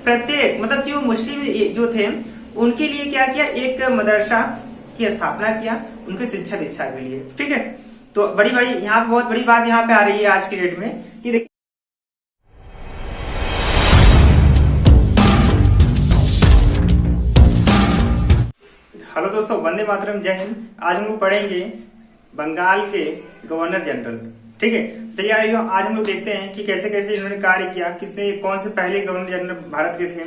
प्रत्येक मतलब जो मुस्लिम जो थे उनके लिए क्या किया, एक मदरसा की स्थापना किया उनके शिक्षा दीक्षा के लिए। ठीक है, तो बड़ी यहाँ बहुत बड़ी बात यहाँ पे आ रही है आज की डेट में कि देखिए हेलो दोस्तों, वंदे मातरम, जय हिंद। आज हम लोग पढ़ेंगे बंगाल के गवर्नर जनरल। ठीक है, चलिए आज हम लोग देखते हैं कि कैसे कैसे इन्होंने कार्य किया, किसने कौन से पहले गवर्नर जनरल भारत के थे,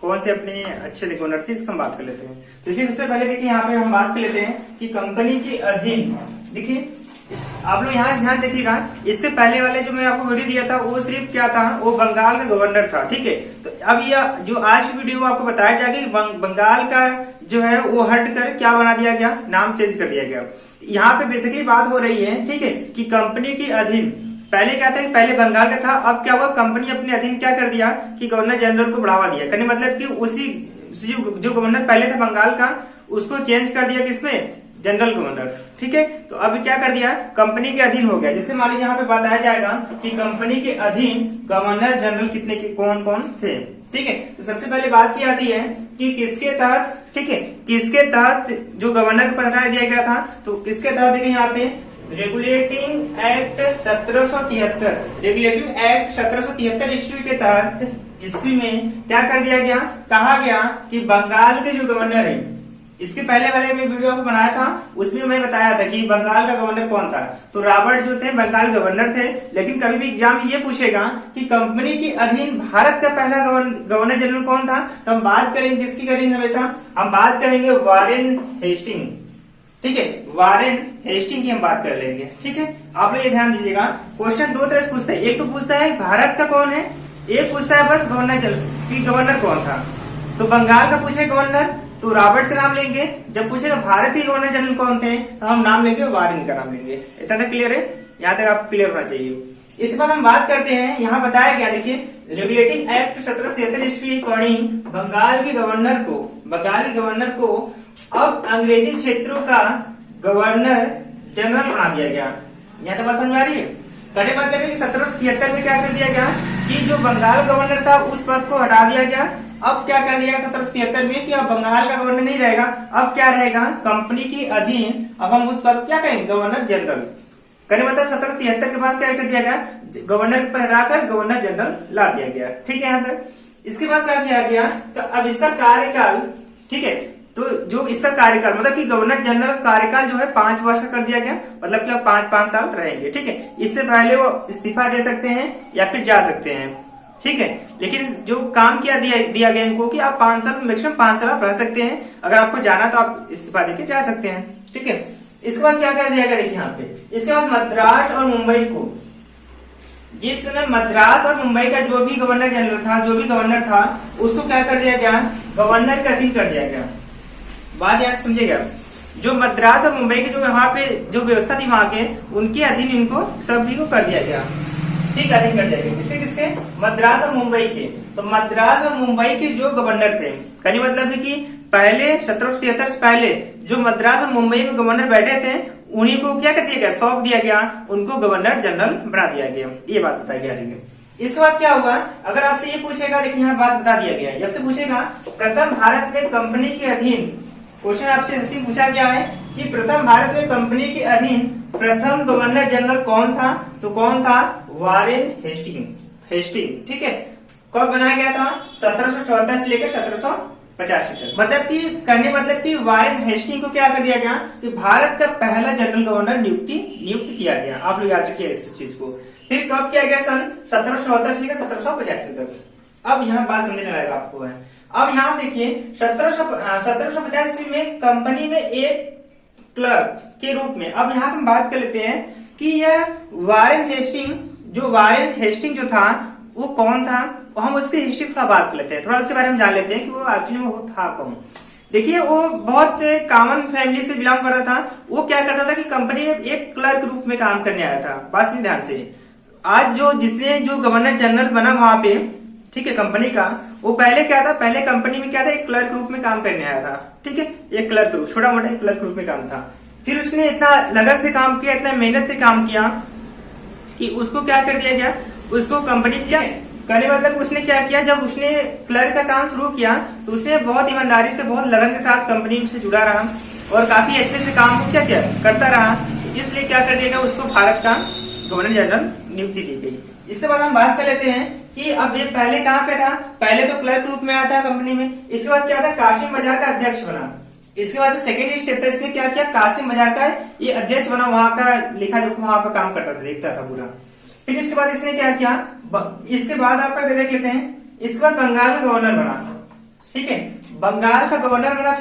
कौन से अपने अच्छे गवर्नर थे, इसका हम बात कर लेते हैं। देखिए सबसे पहले देखिए यहाँ पे हम बात कर लेते हैं कि कंपनी के अधीन, देखिए आप लोग यहाँ ध्यान देखिएगा, इससे पहले वाले जो मैं आपको वीडियो दिया था वो सिर्फ क्या था, वो बंगाल का गवर्नर था। ठीक है, तो अब यह जो आज की वीडियो आपको बताया जाएगा कि बंगाल का जो है वो हट कर क्या बना दिया गया, नाम चेंज कर दिया गया। यहाँ पे बेसिकली बात हो रही है, ठीक है, कि कंपनी के अधीन पहले क्या था, पहले बंगाल का था, अब क्या हुआ, कंपनी अपने अधीन क्या कर दिया कि गवर्नर जनरल को बढ़ावा दिया। करने मतलब कि उसी जो गवर्नर पहले था बंगाल का उसको चेंज कर दिया किसमें, जनरल गवर्नर। ठीक है, तो अब क्या कर दिया, कंपनी के अधीन हो गया। जिससे मान लीजिए यहाँ पे बताया जाएगा कि कंपनी के अधीन गवर्नर जनरल कितने के कौन कौन थे। ठीक है, तो सबसे पहले बात की जाती है कि किसके तहत, ठीक है, किसके तहत जो गवर्नर को हटा दिया गया था, तो किसके तहत देखिए यहाँ पे रेगुलेटिंग एक्ट 1773, रेगुलेटिंग एक्ट 1773 ईस्वी के तहत ईस्वी में क्या कर दिया गया, कहा गया कि बंगाल के जो गवर्नर है, इसके पहले वाले में वीडियो को बनाया था उसमें मैं बताया था कि बंगाल का गवर्नर कौन था, तो रॉबर्ट जो थे बंगाल गवर्नर थे। लेकिन कभी भी एग्जाम ये पूछेगा कि कंपनी के अधीन भारत का पहला गवर्नर जनरल कौन था, तो हम बात करेंगे किसकी करेंगे, हमेशा हम बात करेंगे वारेन हेस्टिंग। ठीक है, वारेन हेस्टिंग की हम बात कर लेंगे। ठीक है, आप लोग ये ध्यान दीजिएगा, क्वेश्चन दो तरह से पूछता है, एक तो पूछता है भारत का कौन है, एक पूछता है बस गवर्नर जनरल की गवर्नर कौन था। तो बंगाल का पूछे गवर्नर तो रॉबर्ट का नाम लेंगे, जब पूछेगा भारत के गवर्नर जनरल कौन थे तो हम नाम लेंगे वारेन का नाम लेंगे। इतना तक क्लियर है, यहाँ तक आप क्लियर होना चाहिए। इसके बाद हम बात करते हैं, यहाँ बताया गया देखिए रेगुलेटिंग एक्ट 1773 ईस्वी अकॉर्डिंग बंगाल के गवर्नर को अब अंग्रेजी क्षेत्रों का गवर्नर जनरल बना दिया गया। यहाँ तक बात समझ आ रही है, कहने मतलब है कि 1773 में क्या कर दिया गया कि जो बंगाल गवर्नर था उस पद को हटा दिया गया। अब क्या कर दिया 1773 में कि अब बंगाल का गवर्नर नहीं रहेगा, अब क्या रहेगा, कंपनी के अधीन अब हम उस पद को क्या कहेंगे, गवर्नर जनरल। कहने मतलब 1773 के बाद क्या कर दिया गया, गवर्नर पर हटाकर गवर्नर जनरल ला दिया गया। ठीक है, यहाँ तक। इसके बाद क्या किया गया, तो अब इसका कार्यकाल, ठीक है, तो जो इसका कार्यकाल मतलब कि गवर्नर जनरल कार्यकाल जो है 5 वर्ष का कर दिया गया, मतलब कि अब 5-5 साल रहेंगे। ठीक है, इससे पहले वो इस्तीफा दे सकते हैं या फिर जा सकते हैं। ठीक है, लेकिन जो काम किया दिया गया इनको कि आप 5 साल मैक्सिमम 5 साल आप रह सकते हैं, अगर आपको जाना तो आप इस्तीफा देके जा सकते हैं। ठीक है, इसके बाद क्या दिया गया देखिए यहाँ पे, इसके बाद मद्रास और मुंबई को, जिस समय मद्रास और मुंबई का जो भी गवर्नर जनरल था, जो भी गवर्नर था, उसको क्या कर दिया गया, गवर्नर के अधीन कर दिया गया। बात याद समझिएगा, जो मद्रास और मुंबई की जो यहाँ पे जो व्यवस्था थी वहां के, उनके अधीन इनको सभी को कर दिया गया। ठीक, अधीन कर दिया गया। किसके किसके, मद्रास और मुंबई के। तो मद्रास और मुंबई के जो गवर्नर थे, कहने मतलब है कि पहले 1773 से पहले जो मद्रास और मुंबई में गवर्नर बैठे थे उन्हीं को क्या कर दिया गया, सौंप दिया गया, उनको गवर्नर जनरल बना दिया गया। ये बात बताई जा रही है। इसके बाद क्या हुआ, अगर आपसे ये पूछेगा, देखिए यहाँ बात बता दिया गया है, आपसे पूछेगा प्रथम भारत में कंपनी के अधीन, क्वेश्चन आपसे ऐसे पूछा गया है कि प्रथम भारत में कंपनी के अधीन प्रथम गवर्नर जनरल कौन था, तो कौन था, वारेन हेस्टिंग। ठीक है, कब बनाया गया था, 1774 से लेकर 1785 तक। मतलब कि करने मतलब कि वारेन हेस्टिंग को क्या कर दिया गया कि भारत का पहला जनरल गवर्नर नियुक्त किया गया। आप लोग याद रखिए इस चीज को। फिर कब किया गया, सन 1774 से लेकर 1785 तक। अब यहाँ बात समझने लगेगा आपको है। अब यहाँ देखिए 1750 में कंपनी में एक क्लर्क के रूप में, अब यहाँ हम बात कर लेते हैं कि यह वारेन हेस्टिंग जो था वो कौन था, हम उसकी हिस्ट्री का बात कर लेते हैं, थोड़ा उसके बारे में जान लेते हैं कि वो एक्चुअली वो था कौन। देखिए वो बहुत कॉमन फैमिली से बिलोंग करता था। वो क्या करता था कि कंपनी में एक क्लर्क रूप में काम करने आया था। बात से ध्यान से, आज जिसने जो गवर्नर जनरल बना वहां पे, ठीक है, कंपनी का, वो पहले क्या था, पहले कंपनी में क्या था, एक क्लर्क रूप में काम करने आया था। ठीक है, एक क्लर्क रूप, छोटा मोटा एक क्लर्क रूप में काम था। फिर उसने इतना लगन से काम किया, इतना मेहनत से काम किया कि उसको क्या कर दिया गया, उसको कहने मतलब उसने क्या किया, जब उसने क्लर्क का काम शुरू किया तो उसने बहुत ईमानदारी से, बहुत लगन के साथ कंपनी से जुड़ा रहा और काफी अच्छे से काम को क्या किया करता रहा। इसलिए क्या कर दिया गया, उसको भारत का गवर्नर जनरल नियुक्ति दी गई। इसके बाद हम बात कर लेते हैं कि अब ये पहले कहाँ पे था। पहले तो क्लर्क रूप में आया था कंपनी में, इसके बाद क्या था, कासिम बाजार का अध्यक्ष बना। इसके बाद जो सेकेंड स्टेप था, इसने क्या किया, कासिम बाजार का ये अध्यक्ष बना, वहां का लिखा जोखा वहां पर काम करता था, देखता था पूरा। फिर इसके बाद इसने क्या किया, इसके बाद आपका देख लेते हैं, इसके बाद बंगाल का गवर्नर बना। ठीक है, बंगाल का गवर्नर बना।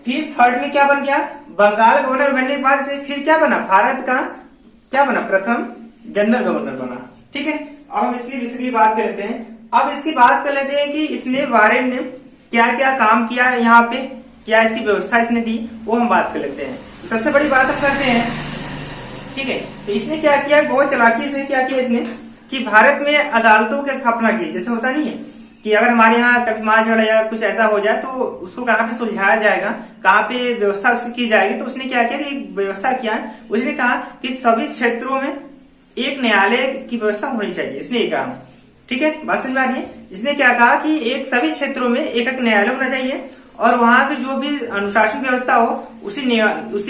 फिर थर्ड में क्या बन गया, बंगाल गवर्नर बनने के बाद से फिर क्या बना, भारत का क्या बना, प्रथम जनरल गवर्नर बना। ठीक है, अब हम इसकी बेसिकली बात कर लेते हैं। अब इसकी बात कर लेते हैं कि इसने वारेन ने क्या क्या काम किया है यहाँ पे, क्या इसकी व्यवस्था इसने दी, वो हम बात कर लेते हैं। सबसे बड़ी बात हम करते हैं। ठीक है, तो इसने क्या किया, बहुत चालाकी से क्या किया इसने कि भारत में अदालतों की स्थापना की। जैसे होता नहीं है कि अगर हमारे यहाँ कभी मार झगड़ा या कुछ ऐसा हो जाए तो उसको कहाँ पे सुलझाया जाएगा, कहाँ पे व्यवस्था उसकी की जाएगी। तो उसने क्या किया कि व्यवस्था किया, उसने कहा कि सभी क्षेत्रों में एक न्यायालय की व्यवस्था होनी चाहिए, इसने ये कहा। ठीक है, बात समझ में आ रही है। इसने क्या कहा कि एक सभी क्षेत्रों में एक एक न्यायालय होना चाहिए और वहां की जो भी अनुशासन व्यवस्था हो उसी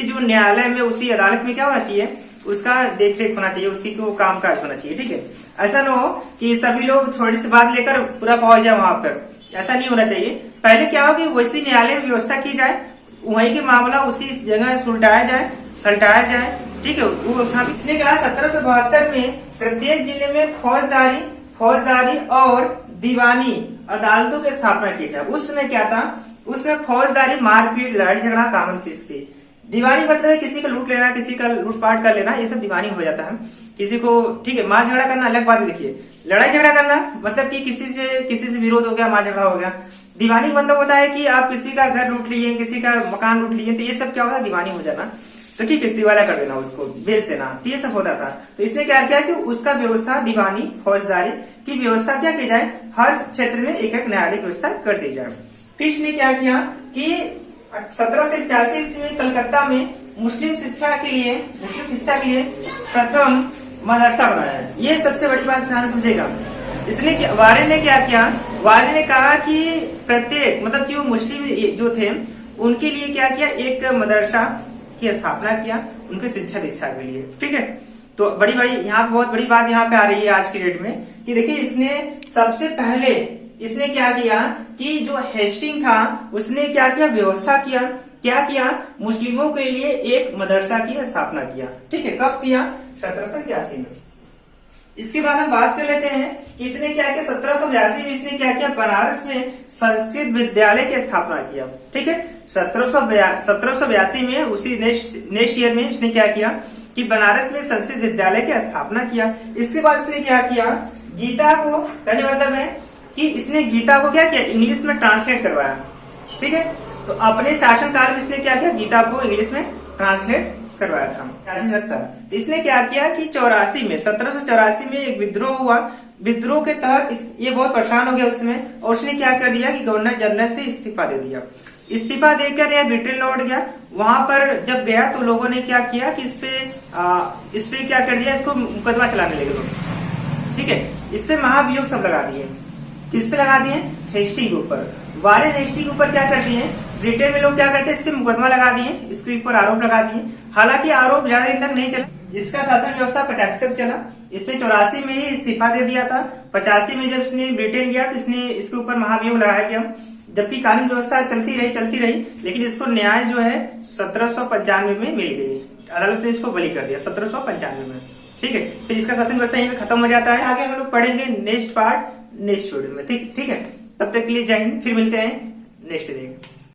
जो न्यायालय में, उसी अदालत में क्या होना चाहिए, उसका देख रेख होना चाहिए, उसी को काम काज होना चाहिए। ठीक है, ऐसा ना हो कि सभी लोग छोटी सी बात लेकर पूरा पहुंच जाए वहां पर, ऐसा नहीं होना चाहिए। पहले क्या हो कि वैसी न्यायालय में व्यवस्था की जाए, वहीं के मामला उसी जगह सुलटाया जाए, सलटाया जाए। ठीक है, वो इसने कहा 1772 में प्रत्येक जिले में फौजदारी और दीवानी अदालतों की स्थापना की जाए। उस समय क्या था, उसमें फौजदारी मारपीट लड़ाई झगड़ा कॉमन चीज थी। दीवानी मतलब है किसी का लूट लेना, किसी का लूटपाट कर लेना, ये सब दीवानी हो जाता है किसी को। ठीक है, मार झगड़ा करना अलग बात है। देखिए, लड़ाई झगड़ा करना मतलब कि किसी से विरोध हो गया, मार झगड़ा हो गया। दीवानी मतलब होता है कि आप किसी का घर लूट लिए, किसी का मकान लूट लिए, तो ये सब क्या होगा, दीवानी हो जाना। तो ठीक है, दिवाला कर देना, उसको बेच देना, तो ये सब होता था। तो इसने क्या किया कि उसका व्यवस्था दीवानी फौजदारी की व्यवस्था क्या की जाए, हर क्षेत्र में एक एक न्यायालय की व्यवस्था कर दी जाए। फिर इसने क्या किया कि 1785 ईस्वी में कलकत्ता में मुस्लिम शिक्षा के लिए प्रथम मदरसा बनाया है। ये सबसे बड़ी बात ध्यान समझेगा। इसने वारे ने क्या किया, वारे ने कहा कि प्रत्येक मतलब जो मुस्लिम जो थे उनके लिए क्या किया, एक मदरसा की स्थापना किया, उनके शिक्षा दीक्षा के लिए। ठीक है, तो यहाँ बहुत बड़ी बात यहाँ पे आ रही है आज की डेट में कि देखिए, इसने सबसे पहले इसने क्या किया कि जो हेस्टिंग था उसने क्या किया, व्यवस्था किया, मुस्लिमों के लिए एक मदरसा की स्थापना किया। ठीक है, कब किया, 1782 में। इसके बाद हम बात कर लेते हैं कि इसने क्या किया, 1782 में इसने क्या किया, बनारस में संस्कृत विद्यालय की स्थापना किया। ठीक है, 1782 में उसी नेक्स्ट ईयर में इसने क्या किया कि बनारस में संस्कृत विद्यालय की स्थापना किया। इसके बाद इसने क्या किया, गीता को, कहने मतलब है कि इसने गीता को क्या किया, इंग्लिश में ट्रांसलेट करवाया। ठीक है, तो अपने शासनकाल में इसने क्या किया, गीता को इंग्लिश में ट्रांसलेट करवाया था। तो इसने क्या किया कि 1784 में एक विद्रोह हुआ। विद्रोह के तहत ये बहुत परेशान हो गया उसमें, और उसने क्या कर दिया कि गवर्नर जनरल से इस्तीफा दे दिया। इस्तीफा देकर यह ब्रिटेन लौट गया। वहां पर जब गया तो लोगों ने क्या किया कि इस पे क्या कर दिया, इसको मुकदमा चलाने लगे लोग। ठीक है, इस पे महाभियोग सब लगा दिए। किस पे लगा दिए, हेस्टिंग के ऊपर। वारेन हेस्टिंग के ऊपर क्या करते हैं, ब्रिटेन में लोग क्या करते हैं, इस पे मुकदमा लगा दिए, इसके ऊपर आरोप लगा दिए। हालांकि आरोप ज्यादा दिन तक नहीं चला, इसका शासन व्यवस्था 85 तक चला। इसने 84 में ही इस्तीफा दे दिया था। 85 में जब इसने ब्रिटेन गया तो इसने इसके ऊपर महाभियोग लगाया गया। जबकि कानून व्यवस्था चलती रही, लेकिन इसको न्याय जो है 1795 में मिल गई। अदालत ने इसको बरी कर दिया 1795 में। ठीक है, फिर इसका शासन व्यवस्था यहीं पे खत्म हो जाता है। आगे हम लोग पढ़ेंगे नेक्स्ट पार्ट नेक्स्ट वीडियो में। ठीक है, तब तक के लिए जय हिंद, फिर मिलते हैं नेक्स्ट डे।